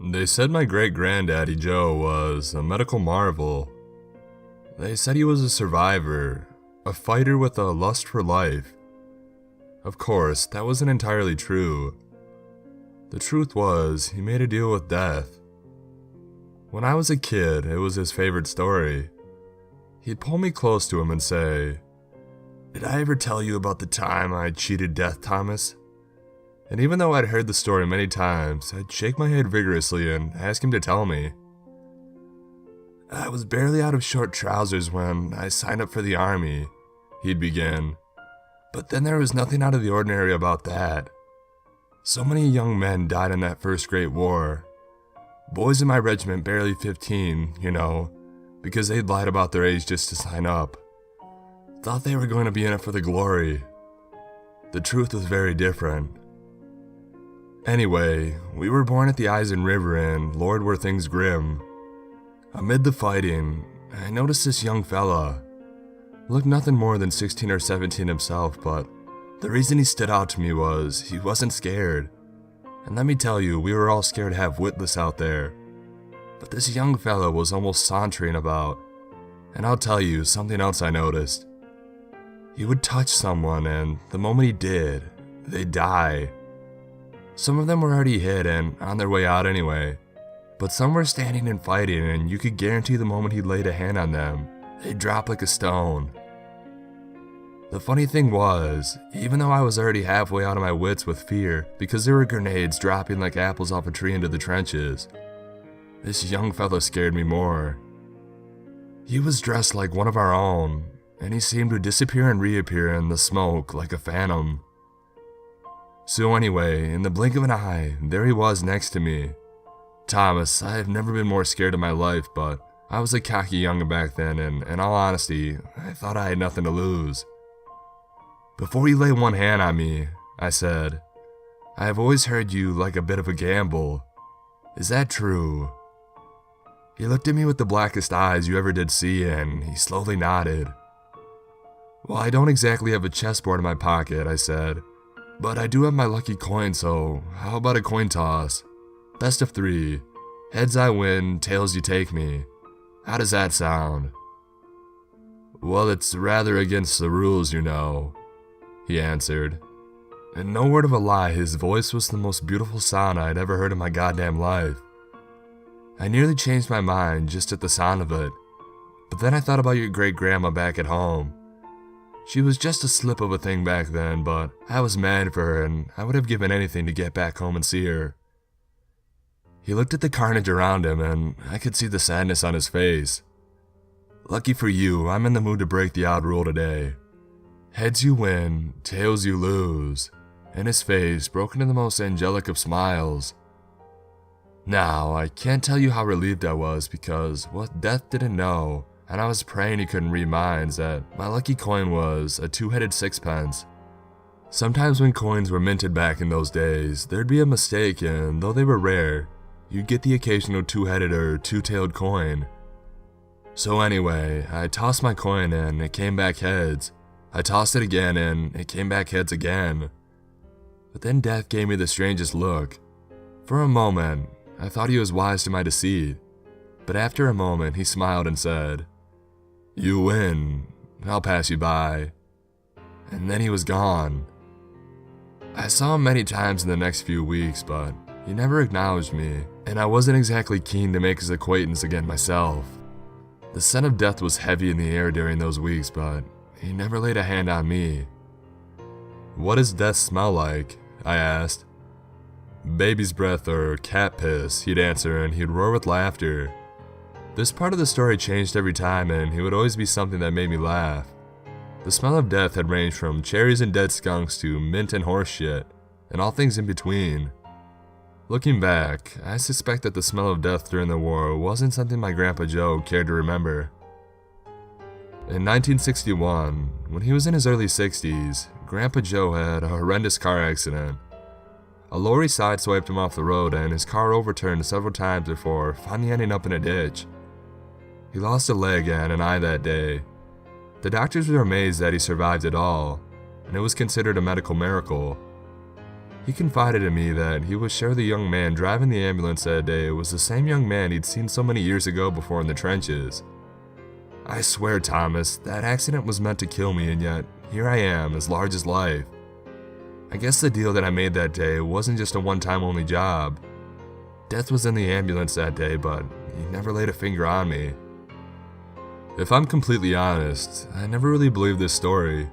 They said my great-granddaddy Joe was a medical marvel. They said he was a survivor, a fighter with a lust for life. Of course, that wasn't entirely true. The truth was, he made a deal with death. When I was a kid, it was his favorite story. He'd pull me close to him and say, "Did I ever tell you about the time I cheated death, Thomas?" And even though I'd heard the story many times, I'd shake my head vigorously and ask him to tell me. "I was barely out of short trousers when I signed up for the army," he'd begin. "But then there was nothing out of the ordinary about that. So many young men died in that first Great War. Boys in my regiment barely 15, because they'd lied about their age just to sign up. Thought they were going to be in it for the glory. The truth was very different. Anyway, we were born at the Eisen River and Lord were things grim. Amid the fighting, I noticed this young fella. Looked nothing more than 16 or 17 himself, but the reason he stood out to me was he wasn't scared. And let me tell you, we were all scared half witless out there. But this young fella was almost sauntering about. And I'll tell you something else I noticed. He would touch someone, and the moment he did, they'd die. Some of them were already hit and on their way out anyway, but some were standing and fighting, and you could guarantee the moment he laid a hand on them, they'd drop like a stone. The funny thing was, even though I was already halfway out of my wits with fear because there were grenades dropping like apples off a tree into the trenches, this young fella scared me more. He was dressed like one of our own, and he seemed to disappear and reappear in the smoke like a phantom. So anyway, in the blink of an eye, there he was next to me. Thomas, I have never been more scared in my life, but I was a cocky young'un back then, and in all honesty, I thought I had nothing to lose. "Before you lay one hand on me," I said, "I have always heard you like a bit of a gamble. Is that true?" He looked at me with the blackest eyes you ever did see, and he slowly nodded. "Well, I don't exactly have a chessboard in my pocket," I said, "but I do have my lucky coin, so how about a coin toss? Best of 3. Heads I win, tails you take me. How does that sound?" "Well, it's rather against the rules, he answered. And no word of a lie, his voice was the most beautiful sound I'd ever heard in my goddamn life. I nearly changed my mind just at the sound of it, but then I thought about your great-grandma back at home. She was just a slip of a thing back then, but I was mad for her, and I would have given anything to get back home and see her." He looked at the carnage around him, and I could see the sadness on his face. "Lucky for you, I'm in the mood to break the odd rule today. Heads you win, tails you lose," and his face broke into the most angelic of smiles. Now, I can't tell you how relieved I was, because what Death didn't know, and I was praying he couldn't read minds, that my lucky coin was a 2-headed sixpence. Sometimes when coins were minted back in those days, there'd be a mistake, and though they were rare, you'd get the occasional 2-headed or 2-tailed coin. So anyway, I tossed my coin and it came back heads. I tossed it again and it came back heads again. But then Death gave me the strangest look. For a moment, I thought he was wise to my deceit, but after a moment he smiled and said, "You win, I'll pass you by." And then he was gone. I saw him many times in the next few weeks, but he never acknowledged me, and I wasn't exactly keen to make his acquaintance again myself. The scent of death was heavy in the air during those weeks, but he never laid a hand on me. "What does death smell like?" I asked. "Baby's breath or cat piss," he'd answer, and he'd roar with laughter. This part of the story changed every time, and it would always be something that made me laugh. The smell of death had ranged from cherries and dead skunks to mint and horse shit, and all things in between. Looking back, I suspect that the smell of death during the war wasn't something my Grandpa Joe cared to remember. In 1961, when he was in his early 60s, Grandpa Joe had a horrendous car accident. A lorry sideswiped him off the road, and his car overturned several times before finally ending up in a ditch. He lost a leg and an eye that day. The doctors were amazed that he survived at all, and it was considered a medical miracle. He confided in me that he was sure the young man driving the ambulance that day was the same young man he'd seen so many years ago before in the trenches. I swear, Thomas, that accident was meant to kill me, and yet here I am, as large as life. I guess the deal that I made that day wasn't just a one-time only job. Death was in the ambulance that day, but he never laid a finger on me. If I'm completely honest, I never really believed this story.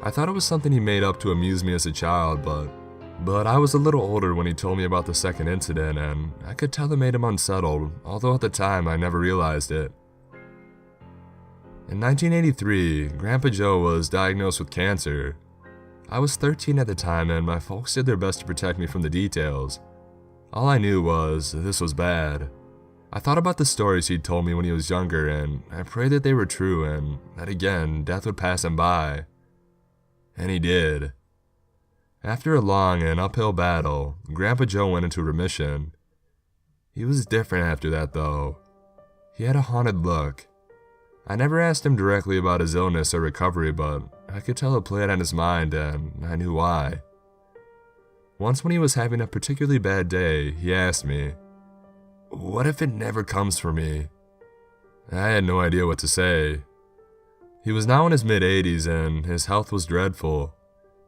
I thought it was something he made up to amuse me as a child, but I was a little older when he told me about the second incident, and I could tell it made him unsettled, although at the time I never realized it. In 1983, Grandpa Joe was diagnosed with cancer. I was 13 at the time, and my folks did their best to protect me from the details. All I knew was this was bad. I thought about the stories he'd told me when he was younger, and I prayed that they were true and that again, death would pass him by. And he did. After a long and uphill battle, Grandpa Joe went into remission. He was different after that, though. He had a haunted look. I never asked him directly about his illness or recovery, but I could tell it played on his mind, and I knew why. Once when he was having a particularly bad day, he asked me, "What if it never comes for me?" I had no idea what to say. He was now in his mid-80s and his health was dreadful.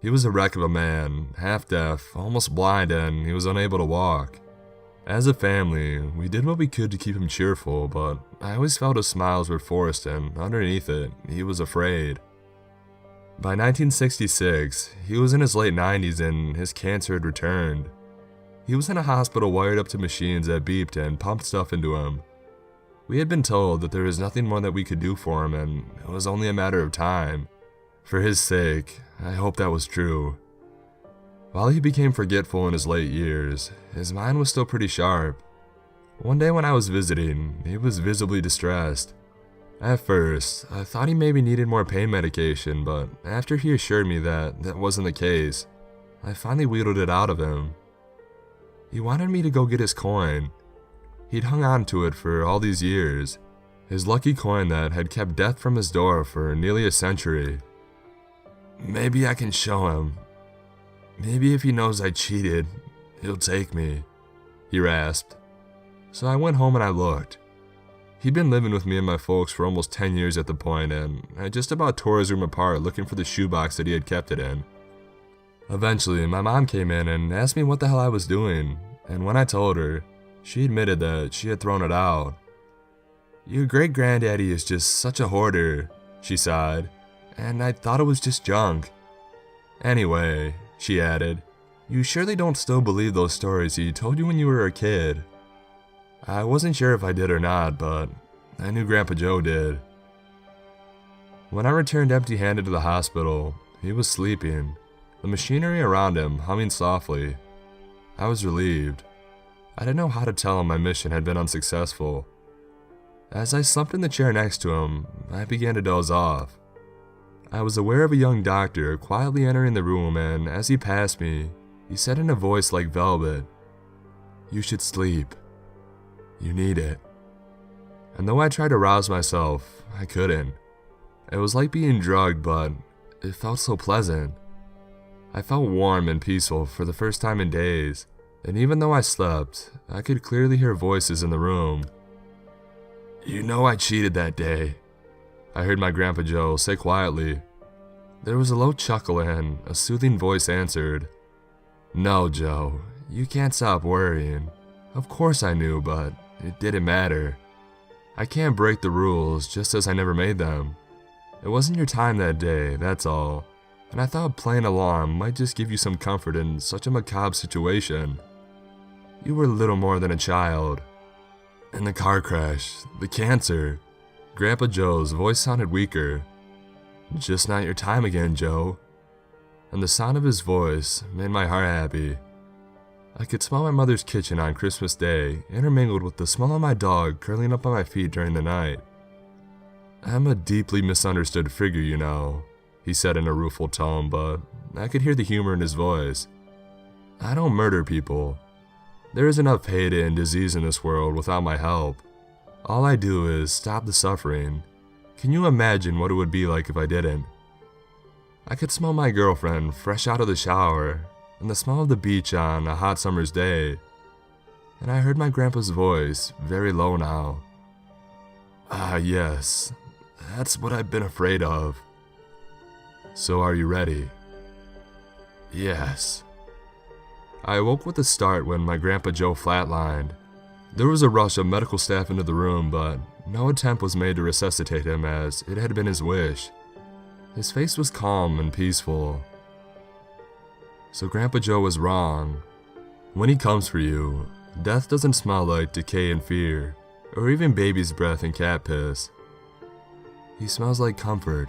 He was a wreck of a man, half deaf, almost blind, and he was unable to walk. As a family, we did what we could to keep him cheerful, but I always felt his smiles were forced, and underneath it, he was afraid. By 1966, he was in his late 90s and his cancer had returned. He was in a hospital wired up to machines that beeped and pumped stuff into him. We had been told that there was nothing more that we could do for him, and it was only a matter of time. For his sake, I hope that was true. While he became forgetful in his late years, his mind was still pretty sharp. One day when I was visiting, he was visibly distressed. At first, I thought he maybe needed more pain medication, but after he assured me that that wasn't the case, I finally wheedled it out of him. He wanted me to go get his coin. He'd hung on to it for all these years, his lucky coin that had kept death from his door for nearly a century. Maybe I can show him. Maybe if he knows I cheated, he'll take me, he rasped. So I went home and I looked. He'd been living with me and my folks for almost 10 years at the point, and I just about tore his room apart looking for the shoebox that he had kept it in. Eventually, my mom came in and asked me what the hell I was doing, and when I told her, she admitted that she had thrown it out. "Your great-granddaddy is just such a hoarder," she sighed, "and I thought it was just junk. Anyway," she added, "you surely don't still believe those stories he told you when you were a kid." I wasn't sure if I did or not, but I knew Grandpa Joe did. When I returned empty-handed to the hospital, he was sleeping, the machinery around him humming softly. I was relieved. I didn't know how to tell him my mission had been unsuccessful. As I slumped in the chair next to him, I began to doze off. I was aware of a young doctor quietly entering the room, and as he passed me, he said in a voice like velvet, "You should sleep. You need it." And though I tried to rouse myself, I couldn't. It was like being drugged, but it felt so pleasant. I felt warm and peaceful for the first time in days, and even though I slept, I could clearly hear voices in the room. "You know I cheated that day," I heard my Grandpa Joe say quietly. There was a low chuckle and a soothing voice answered, "No, Joe, you can't stop worrying. Of course I knew, but it didn't matter. I can't break the rules just as I never made them. It wasn't your time that day, that's all, and I thought playing along might just give you some comfort in such a macabre situation. You were little more than a child." And the car crash, the cancer. Grandpa Joe's voice sounded weaker. "Just not your time again, Joe." And the sound of his voice made my heart happy. I could smell my mother's kitchen on Christmas Day, intermingled with the smell of my dog curling up on my feet during the night. "I'm a deeply misunderstood figure, you know," he said in a rueful tone, but I could hear the humor in his voice. "I don't murder people. There is enough hate and disease in this world without my help. All I do is stop the suffering. Can you imagine what it would be like if I didn't?" I could smell my girlfriend fresh out of the shower, and the smell of the beach on a hot summer's day, and I heard my grandpa's voice, very low now. "Ah, yes, that's what I've been afraid of." "So are you ready?" "Yes." I awoke with a start when my Grandpa Joe flatlined. There was a rush of medical staff into the room, but no attempt was made to resuscitate him as it had been his wish. His face was calm and peaceful. So Grandpa Joe was wrong. When he comes for you, death doesn't smell like decay and fear, or even baby's breath and cat piss. He smells like comfort.